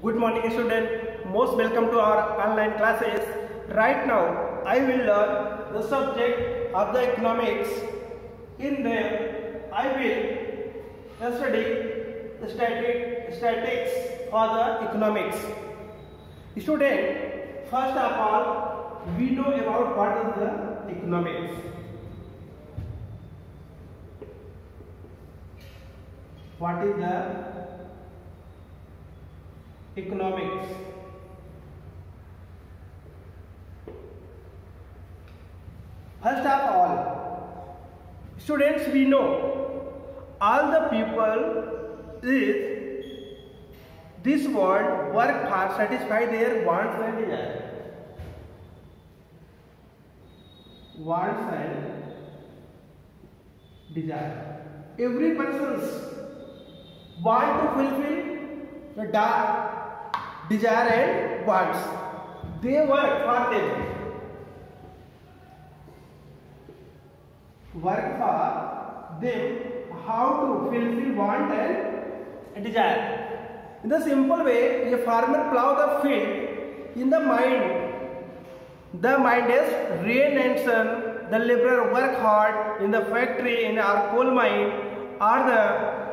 Good morning student, most welcome to our online classes. Right now I will learn the subject of the economics. In there I will study statistics for the economics. Student, first of all we know about what is the economics. What is the economics? First of all, students, we know all the people is this world work for satisfy their wants and desire. Wants and desire. Every person's want to fulfill the desire and wants. They work for them. Work for them how to fulfill want and desire. In the simple way, a farmer plow the field in the mind. The mind is rain and sun. The laborer work hard in the factory, in our coal mine, or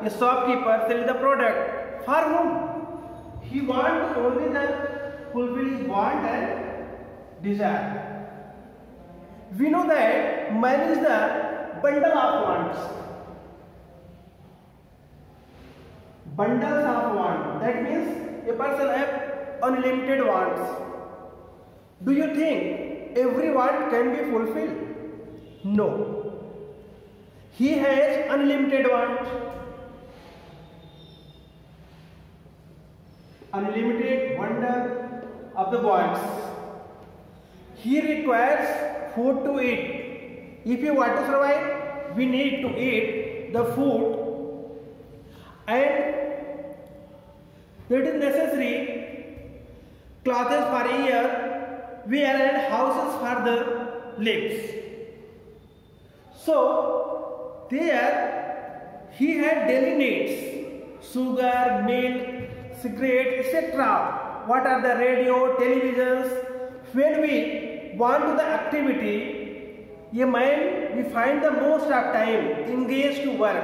the shopkeeper sell the product. For whom? He wants only the fulfill his want and desire. We know that man is the bundle of wants. Bundles of want. That means a person has unlimited wants. Do you think every want can be fulfilled? No. He has unlimited wants. Unlimited bundle of the wants. He requires food to eat. If you want to survive, we need to eat the food, and it is necessary clothes for a year, wear and houses for the lives. So there he had daily needs: sugar, milk, cigarette, etc. What are the radio, televisions? When we want to the activity, a man we find the most of time engaged to work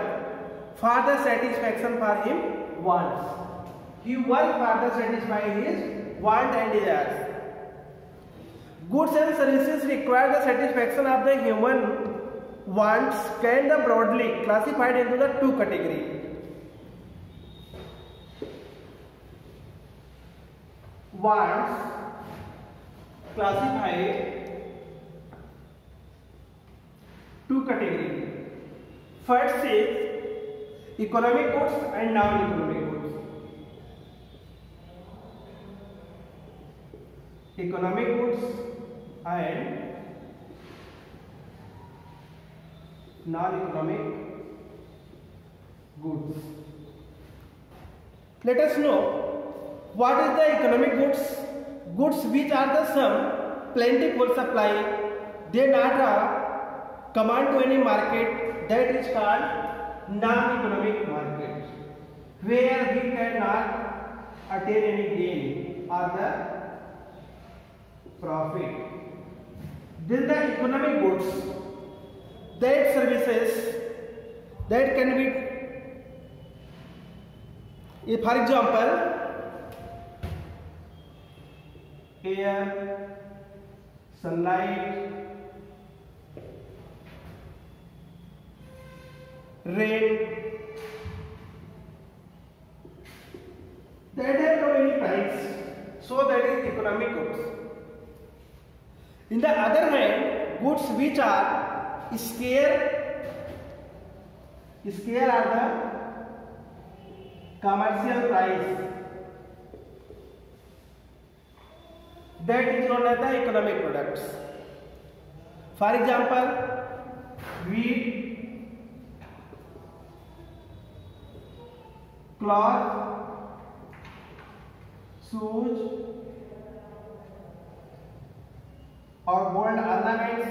for the satisfaction for him wants. He work for the satisfy his want and desires. Goods and services require the satisfaction of the human wants can be broadly classified into the two categories. Wants classified two categories. First is economic goods and non-economic goods. Economic goods and non-economic goods. Let us know what is the economic goods. Goods which are the sum plentiful supply, they not command to any market, that is called non-economic market, where we cannot attain any gain or the profit. Then the economic goods, that services that can be, for example, air, sunlight, rain, that have no any price, so that is economic goods. In the other hand, goods which are scarce are the commercial price, that is known as the economic products. For example, wheat, cloth, shoes, or gold ornaments.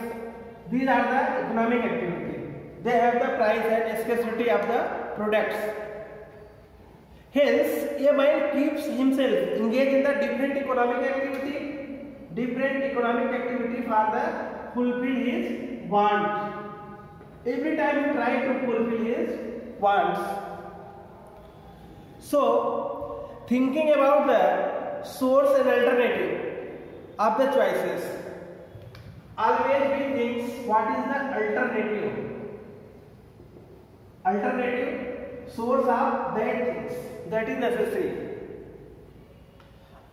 These are the economic activities. They have the price and scarcity of the products. Hence, a man keeps himself engaged in the different economic activity for the fulfill his want. Every time he tries to fulfill his wants. So, thinking about the source and alternative of the choices, always we think what is the alternative source of that things that is necessary,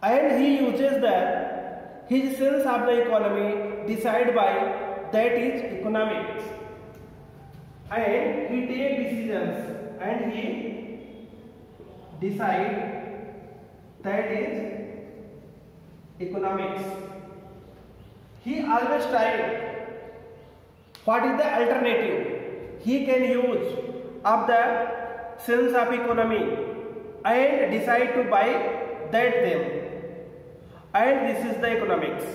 and he uses that his sense of the economy decided by that is economics, and he take decisions and he decide that is economics. He always try what is the alternative he can use of the sense of economy and decide to buy that them, and this is the economics.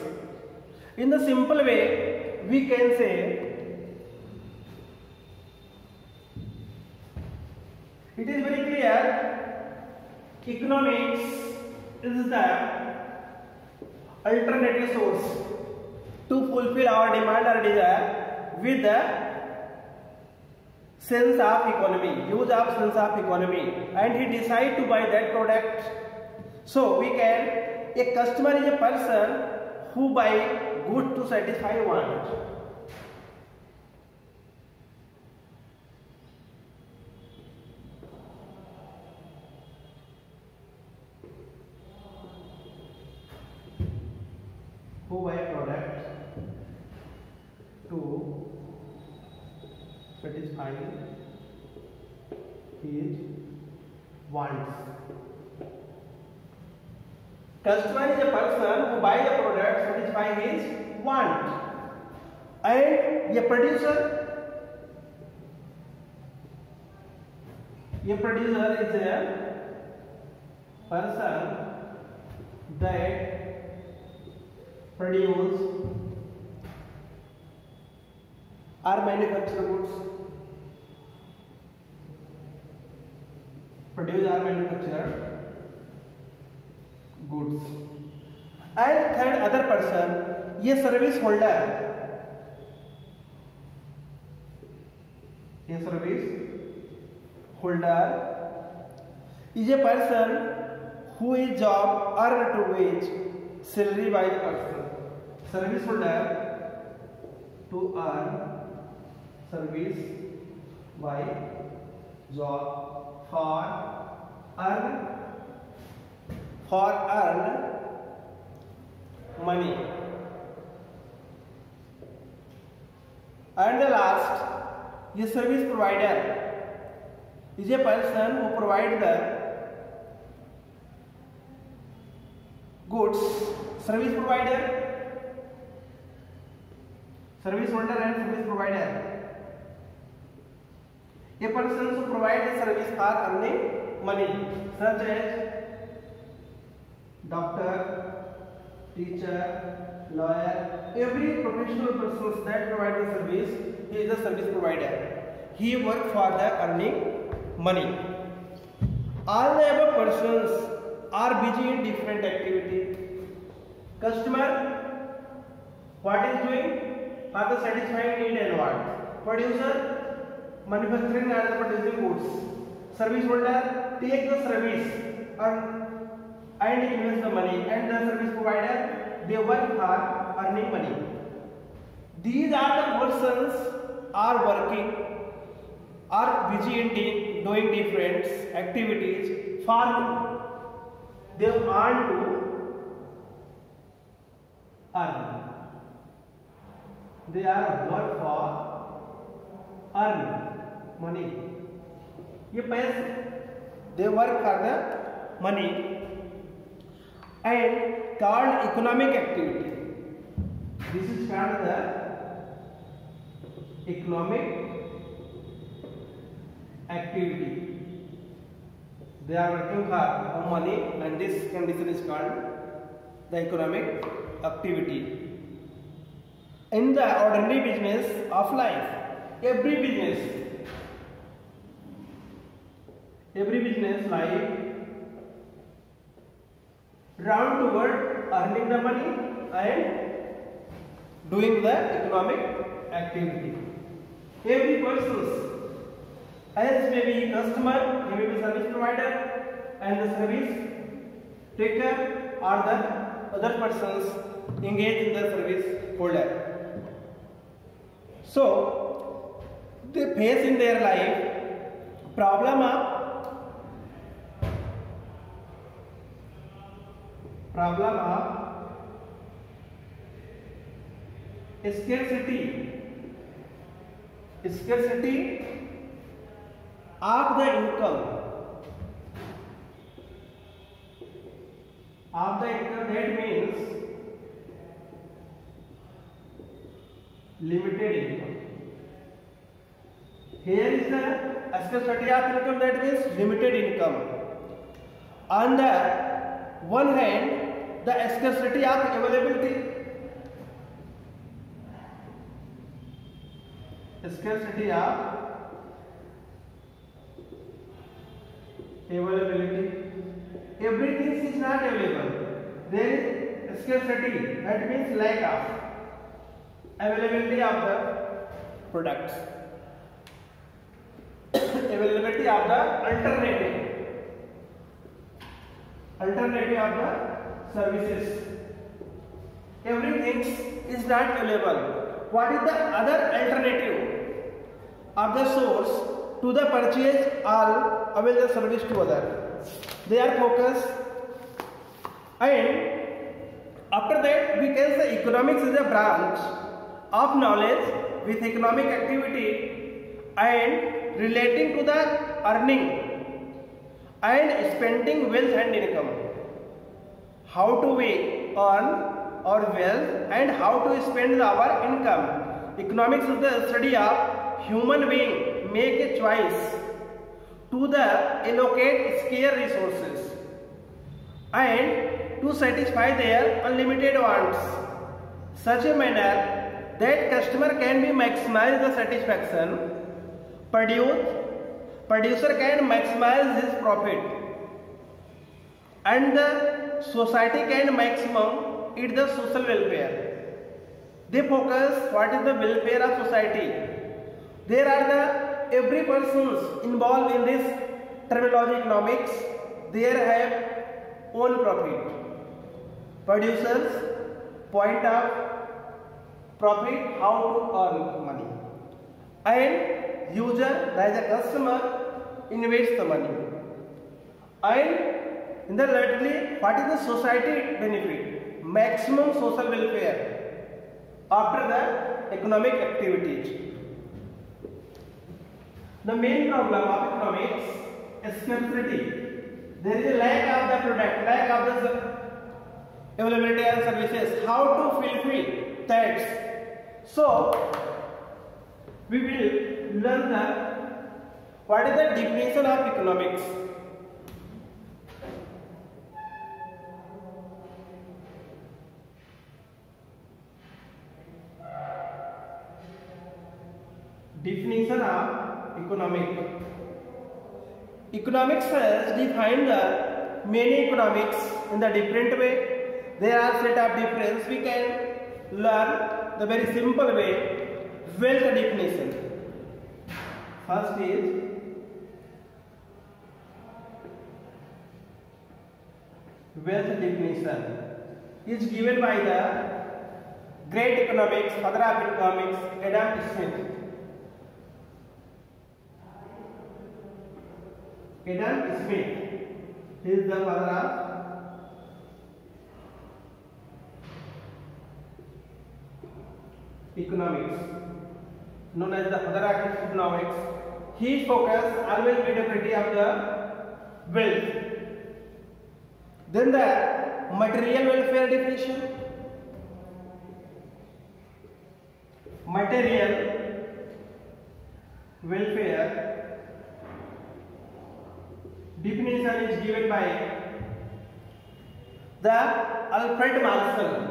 In the simple way we can say it is very clear economics is the alternative source to fulfill our demand or desire with the sense of economy, use of sense of economy, and he decide to buy that product. So we can, a customer is a person who buy good to satisfy want. Who buy a product to satisfy his wants. Customer is a person who buys a product to satisfy his want, and a producer is a person that produce or manufacture goods. And third other person, a service holder. Is a person who is job earned to wage salary by the person. Service holder to earn service by job for earn money. And the last, a service provider is a person who provides the goods. Service provider, service holder and service provider. A person who provides a service for earning money, such as doctor, teacher, lawyer. Every professional person that provides a service, he is a service provider. He works for the earning money. All the above persons are busy in different activities. Customer, what is doing? For the satisfying need and want. Producer, manufacturing and producing goods. Service holder, take the service and invest the money, and the service provider, they work for earning money. These are the persons are working, are busy in doing different activities for they want to earn. They are work for earn money. ये पैसे they work for the money and called economic activity. This is called the economic activity. They are working for money, and this condition is called the economic activity. In the ordinary business of life, every business life round toward earning the money and doing the economic activity. Every person, as may be customer, he may be service provider, and the service taker or the other persons engaged in the service holder. So they face in their life problem of scarcity of the income. That means limited income. Here is the scarcity of income, that means limited income. On the one hand, the scarcity of availability. Scarcity of availability. Everything is not available. There is scarcity, that means lack of availability of the products. Availability of the alternative of the services. Everything is not available. What is the other alternative of the source to the purchase or avail the service to other? They are focused, and after that we can say economics is a branch of knowledge with economic activity and relating to the earning and spending wealth and income. How to we earn our wealth and how to spend our income. Economics is the study of human being make a choice to the allocate scarce resources and to satisfy their unlimited wants such a manner that customer can be maximize the satisfaction, producer can maximize his profit, and the society can maximum it the social welfare. They focus what is the welfare of society. There are the every persons involved in this terminology economics. They have own profit. Producers point of profit, how to earn money, and user, that is a customer, invests the money. And in the thirdly, what is the society benefit? Maximum social welfare after the economic activities. The main problem of economics is scarcity. There is a lack of the product, lack of the availability of services. How to fulfill that? So we will learn what is the definition of economics. Definition of economic. Economics has defined the many economics in the different way. There are set of difference. We can learn the very simple way. Wealth definition. First is wealth definition is given by the great economics, father of economics, Adam Smith. Adam Smith, he is the father of economics, known as the father of economics. He focused always mediocrity of the wealth. Then the material welfare definition. Material welfare definition is given by the Alfred Marshall.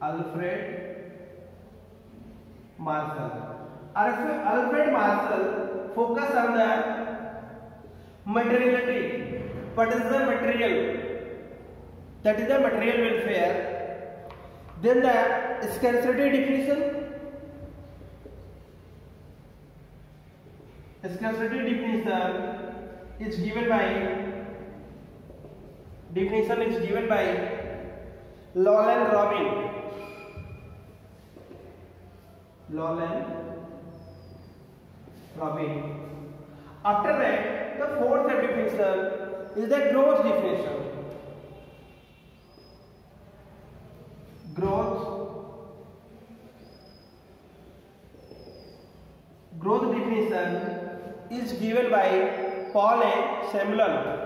Alfred Marshall focused on the Materiality. What is the material? That is the material welfare. Then the scarcity definition. Scarcity definition is given by Lowland Robin. After that, the fourth definition is the growth definition. Growth definition is given by Paul A. Semlon.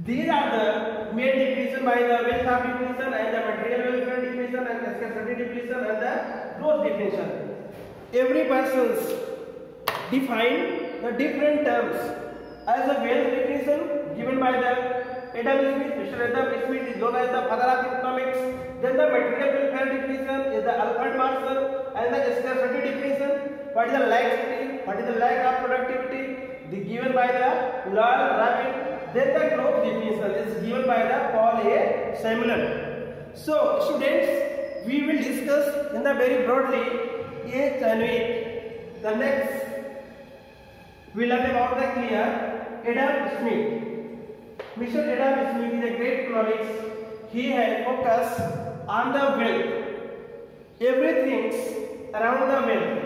These are the main definition by the wealth of definition and the material welfare definition and the scarcity definition and the growth definition. Every person define the different terms as a wealth definition given by the Adam Smith. Mr. Adam Smith is known as the father of economics. Then the material welfare definition is the Alfred Marshall, and the scarcity definition, what is the lack of productivity, given by the Lowland Robin. Then the growth definition is given by the Paul A. Semlon. So students, we will discuss in the very broadly each and week. The next we learn about the clear Adam Smith. Mr. Adam Smith is a great economics. He has focused on the wealth, everything around the wealth.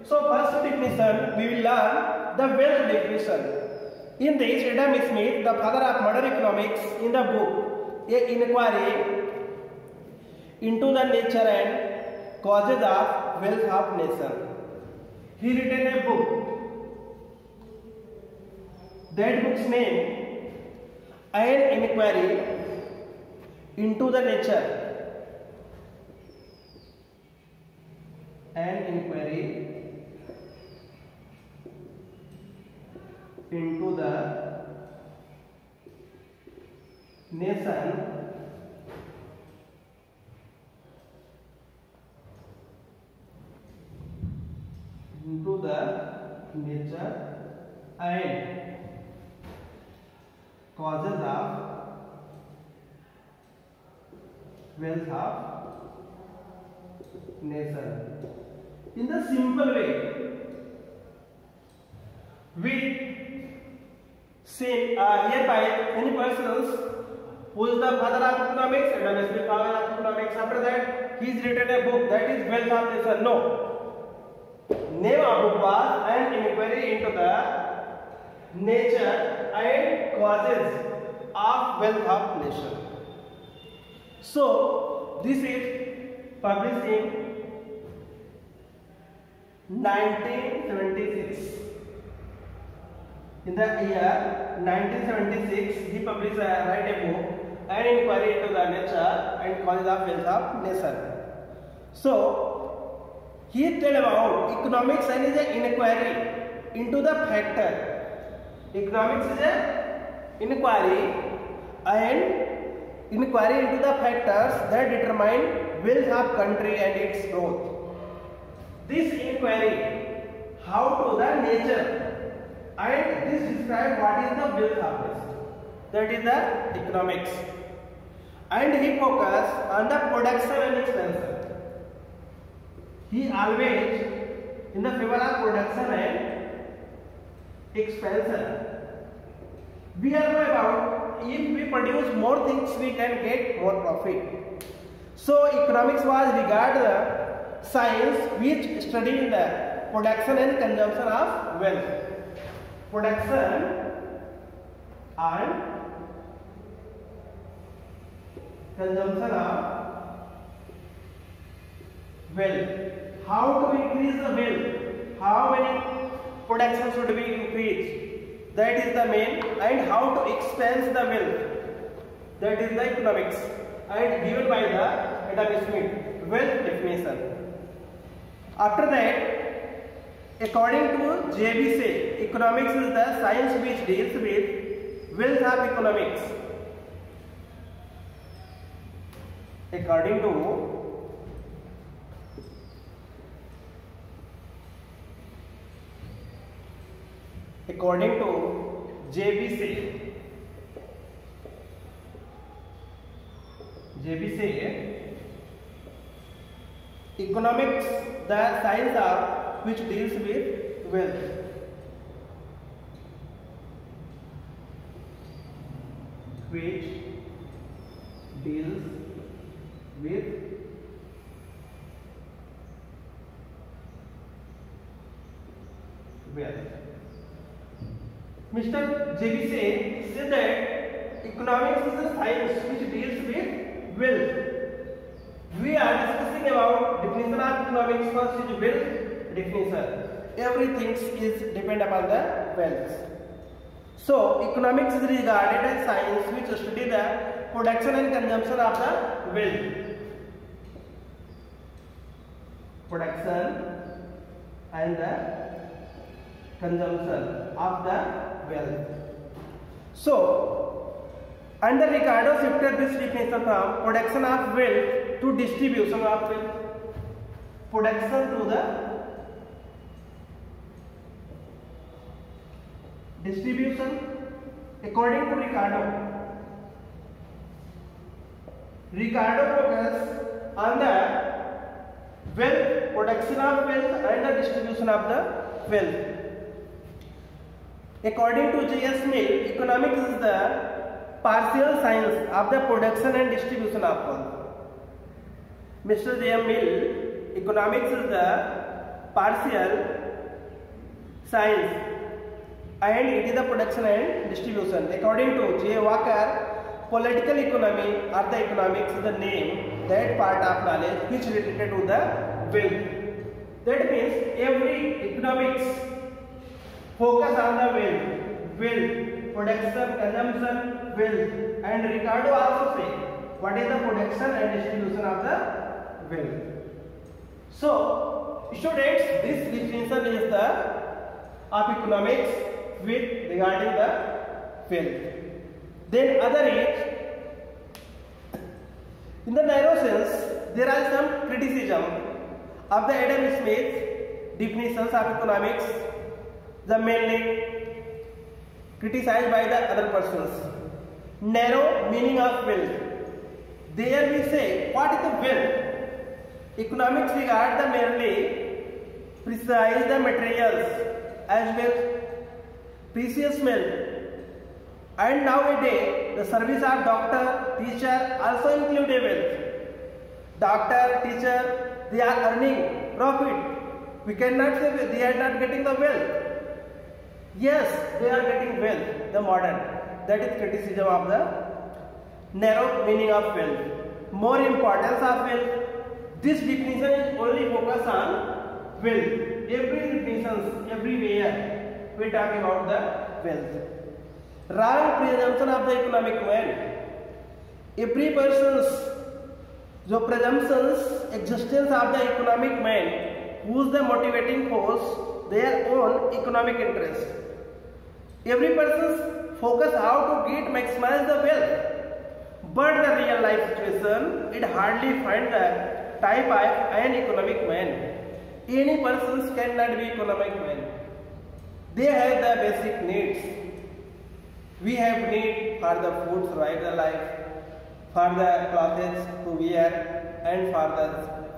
So first definition we will learn the wealth definition. In this, Adam Smith, the father of modern economics, in the book A Inquiry into the Nature and Causes of Wealth of Nation, he written a book. That book's name An Inquiry into the Nature. An Inquiry into the nation nature and causes of wealth of nation. In the simple way, we say hereby any persons who is the father of economics, Adam Smith, father of economics. After that, he has written a book that is Wealth of Nation. No, name of book was An Inquiry into the Nature and Causes of Wealth of Nation. So this is published in 1976. In the year 1976, he published write a book, An Inquiry into the Nature and Causes of Wealth of Nation. So he tell about economics and is an inquiry into the factor. Economics is an inquiry into the factors that determine wealth of country and its growth. This inquiry how to the nature and this describe what is the wealth of this. That is the economics. And he focus on the production and expansion. He always in the favor of production and expansion. We are know about if we produce more things, we can get more profit. So economics was regarded the science which studies the production and consumption of wealth. Production and consumption of wealth. How to increase the wealth? How many production should be increased? That is the main. And how to expand the wealth? That is the economics. And given by the Adam Smith wealth definition. After that, according to J.B. Say, economics is the science which deals with wealth of economics. According to according to JB say, economics, the science of which deals with wealth. Which deals with wealth. Mr. JB said that economics is a science which deals with wealth. We are discussing about definition of economics. First is wealth definition. Everything is depend upon the wealth. So economics is regarded as science which study the production and consumption of the wealth. Production and the consumption of the wealth. So, under Ricardo shifted this definition from production of wealth to distribution of wealth. Production to the distribution. According to Ricardo focused on the wealth, production of wealth and the distribution of the wealth. According to J.S. Mill, economics is the partial science of the production and distribution of wealth. Mr. J.M. Mill, economics is the partial science and it is the production and distribution. According to J. Walker, political economy or the economics is the name, that part of knowledge which related to the wealth. That means every economics focus on the wealth, production, consumption, wealth. And Ricardo also say what is the production and distribution of the wealth. So students, this definition is the of economics with regarding the wealth. Then other is, in the narrow sense, there are some criticism of the Adam Smith definitions of economics, the mainly criticized by the other persons. Narrow meaning of wealth. There we say, what is the wealth? Economics regard the merely precise the materials as well, precious wealth. And nowadays, the service of doctor, teacher also include a wealth. Doctor, teacher, they are earning profit. We cannot say they are not getting the wealth. Yes, they are getting wealth, the modern. That is criticism of the narrow meaning of wealth. More importance of wealth. This definition is only focused on wealth. Every definitions, everywhere, we talk about the wealth. Wrong presumption of the economic man. Every person's जो presumptions existence of the economic man who's the motivating force their own economic interest. Every person's focus how to get maximize the wealth, but the real life situation it hardly find the type of an economic man. Any persons cannot be economic man. They have the basic needs. We have need for the food, survive the life, for the clothes to wear, and for the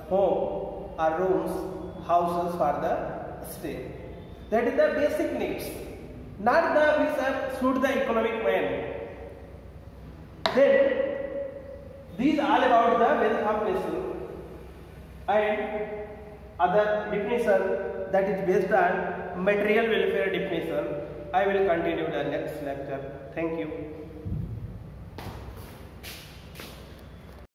home or rooms, houses for the stay. That is the basic needs, not the which suit the economic man. Then these all about the wealth of nation and other definition that is based on material welfare definition. I will continue the next lecture. Thank you.